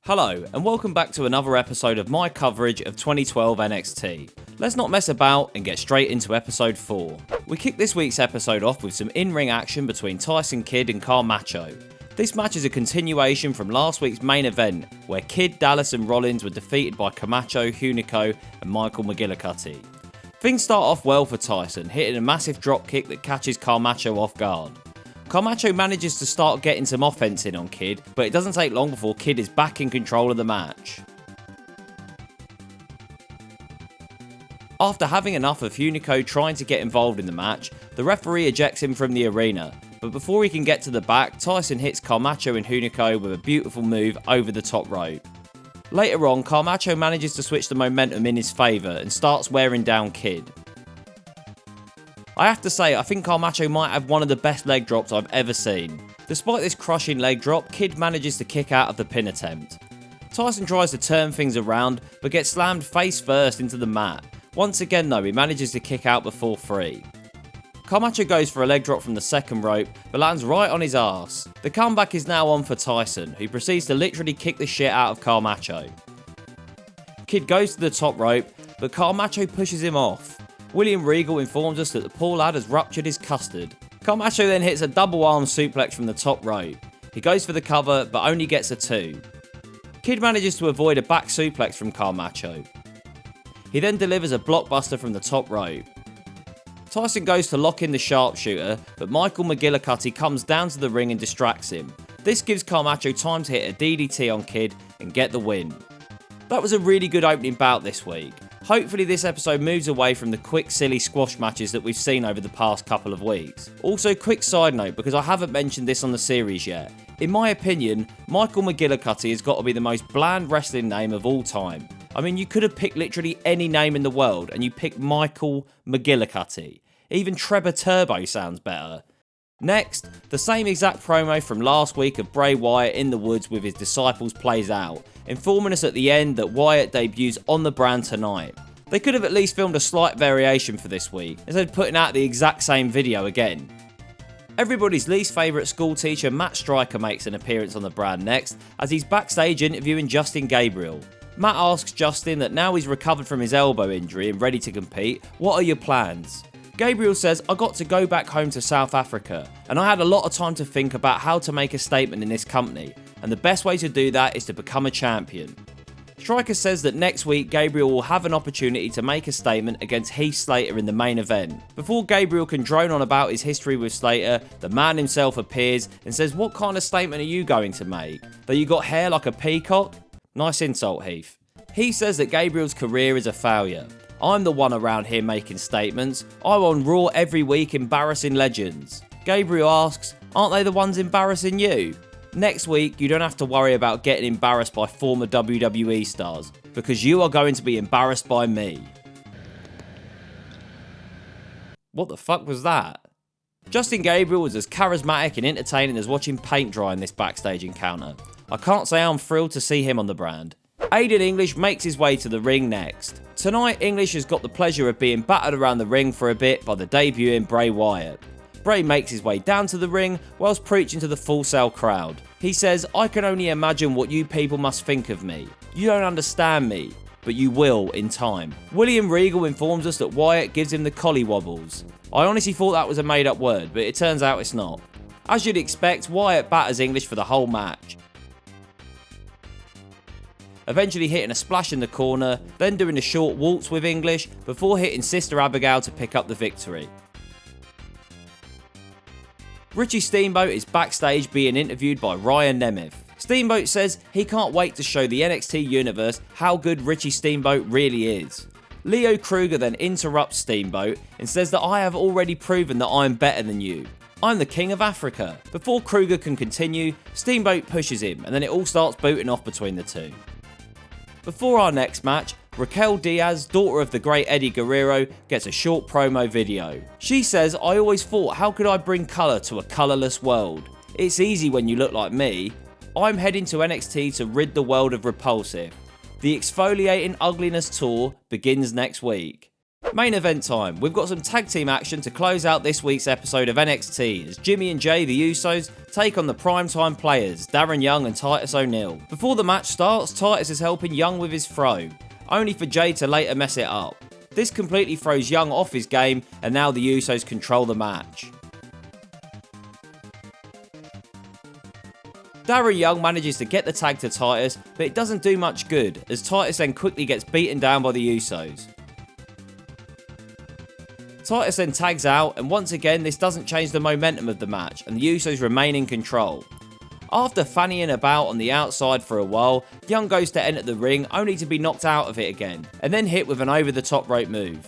Hello, and welcome back to another episode of my coverage of 2012 NXT. Let's not mess about and get straight into episode 4. We kick this week's episode off with some in-ring action between Tyson Kidd and Camacho. This match is a continuation from last week's main event, where Kidd, Dallas and Rollins were defeated by Camacho, Hunico and Michael McGillicuddy. Things start off well for Tyson, hitting a massive dropkick that catches Camacho off guard. Camacho manages to start getting some offense in on Kidd, but it doesn't take long before Kidd is back in control of the match. After having enough of Hunico trying to get involved in the match, the referee ejects him from the arena, but before he can get to the back, Tyson hits Camacho and Hunico with a beautiful move over the top rope. Later on, Camacho manages to switch the momentum in his favour and starts wearing down Kidd. I have to say, I think Camacho might have one of the best leg drops I've ever seen. Despite this crushing leg drop, Kidd manages to kick out of the pin attempt. Tyson tries to turn things around, but gets slammed face first into the mat. Once again though, he manages to kick out before 3. Camacho goes for a leg drop from the second rope, but lands right on his arse. The comeback is now on for Tyson, who proceeds to literally kick the shit out of Camacho. Kidd goes to the top rope, but Camacho pushes him off. William Regal informs us that the poor lad has ruptured his custard. Camacho then hits a double arm suplex from the top rope. He goes for the cover, but only gets a 2. Kidd manages to avoid a back suplex from Camacho. He then delivers a blockbuster from the top rope. Tyson goes to lock in the sharpshooter, but Michael McGillicuddy comes down to the ring and distracts him. This gives Camacho time to hit a DDT on Kidd and get the win. That was a really good opening bout this week. Hopefully this episode moves away from the quick silly squash matches that we've seen over the past couple of weeks. Also, quick side note, because I haven't mentioned this on the series yet. In my opinion, Michael McGillicuddy has got to be the most bland wrestling name of all time. I mean, you could have picked literally any name in the world and you picked Michael McGillicuddy. Even Trevor Turbo sounds better. Next, the same exact promo from last week of Bray Wyatt in the woods with his disciples plays out, informing us at the end that Wyatt debuts on the brand tonight. They could have at least filmed a slight variation for this week, instead of putting out the exact same video again. Everybody's least favourite school teacher Matt Striker makes an appearance on the brand next, as he's backstage interviewing Justin Gabriel. Matt asks Justin that now he's recovered from his elbow injury and ready to compete, what are your plans? Gabriel says, I got to go back home to South Africa, and I had a lot of time to think about how to make a statement in this company, and the best way to do that is to become a champion. Striker says that next week Gabriel will have an opportunity to make a statement against Heath Slater in the main event. Before Gabriel can drone on about his history with Slater, the man himself appears and says, what kind of statement are you going to make? That you got hair like a peacock? Nice insult, Heath. He says that Gabriel's career is a failure. I'm the one around here making statements. I'm on Raw every week embarrassing legends. Gabriel asks, aren't they the ones embarrassing you? Next week, you don't have to worry about getting embarrassed by former WWE stars, because you are going to be embarrassed by me. What the fuck was that? Justin Gabriel was as charismatic and entertaining as watching paint dry in this backstage encounter. I can't say I'm thrilled to see him on the brand. Aiden English makes his way to the ring next. Tonight, English has got the pleasure of being battered around the ring for a bit by the debuting Bray Wyatt. Bray makes his way down to the ring whilst preaching to the Full Sail crowd. He says, I can only imagine what you people must think of me. You don't understand me, but you will in time. William Regal informs us that Wyatt gives him the collie wobbles. I honestly thought that was a made up word, but it turns out it's not. As you'd expect, Wyatt batters English for the whole match, eventually hitting a splash in the corner, then doing a short waltz with English before hitting Sister Abigail to pick up the victory. Richie Steamboat is backstage being interviewed by Ryan Nemeth. Steamboat says he can't wait to show the NXT universe how good Richie Steamboat really is. Leo Kruger then interrupts Steamboat and says that I have already proven that I'm better than you. I'm the king of Africa. Before Kruger can continue, Steamboat pushes him and then it all starts booting off between the two. Before our next match, Raquel Diaz, daughter of the great Eddie Guerrero, gets a short promo video. She says, I always thought, how could I bring colour to a colourless world? It's easy when you look like me. I'm heading to NXT to rid the world of repulsive. The Exfoliating Ugliness Tour begins next week. Main event time. We've got some tag team action to close out this week's episode of NXT as Jimmy and Jay, the Usos, take on the primetime players, Darren Young and Titus O'Neil. Before the match starts, Titus is helping Young with his throw, only for Jay to later mess it up. This completely throws Young off his game, and now the Usos control the match. Darren Young manages to get the tag to Titus, but it doesn't do much good, as Titus then quickly gets beaten down by the Usos. Titus then tags out, and once again this doesn't change the momentum of the match, and the Usos remain in control. After fannying about on the outside for a while, Young goes to enter the ring only to be knocked out of it again, and then hit with an over the top rope move.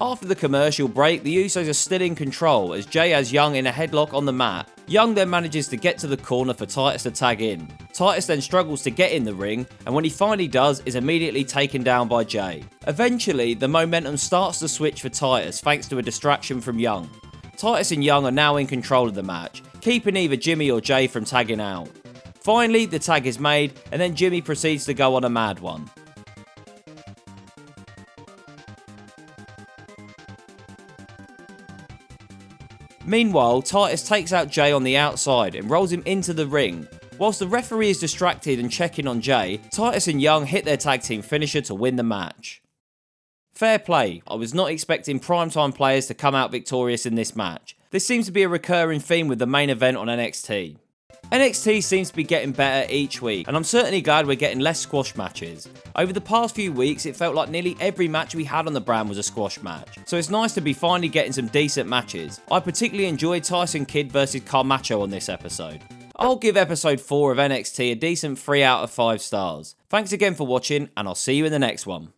After the commercial break, the Usos are still in control as Jay has Young in a headlock on the mat. Young then manages to get to the corner for Titus to tag in. Titus then struggles to get in the ring, and when he finally does, is immediately taken down by Jay. Eventually, the momentum starts to switch for Titus thanks to a distraction from Young. Titus and Young are now in control of the match, keeping either Jimmy or Jay from tagging out. Finally, the tag is made, and then Jimmy proceeds to go on a mad one. Meanwhile, Titus takes out Jay on the outside and rolls him into the ring. Whilst the referee is distracted and checking on Jay, Titus and Young hit their tag team finisher to win the match. Fair play, I was not expecting primetime players to come out victorious in this match. This seems to be a recurring theme with the main event on NXT. NXT seems to be getting better each week, and I'm certainly glad we're getting less squash matches. Over the past few weeks, it felt like nearly every match we had on the brand was a squash match, so it's nice to be finally getting some decent matches. I particularly enjoyed Tyson Kidd versus Camacho on this episode. I'll give episode 4 of NXT a decent 3 out of 5 stars. Thanks again for watching, and I'll see you in the next one.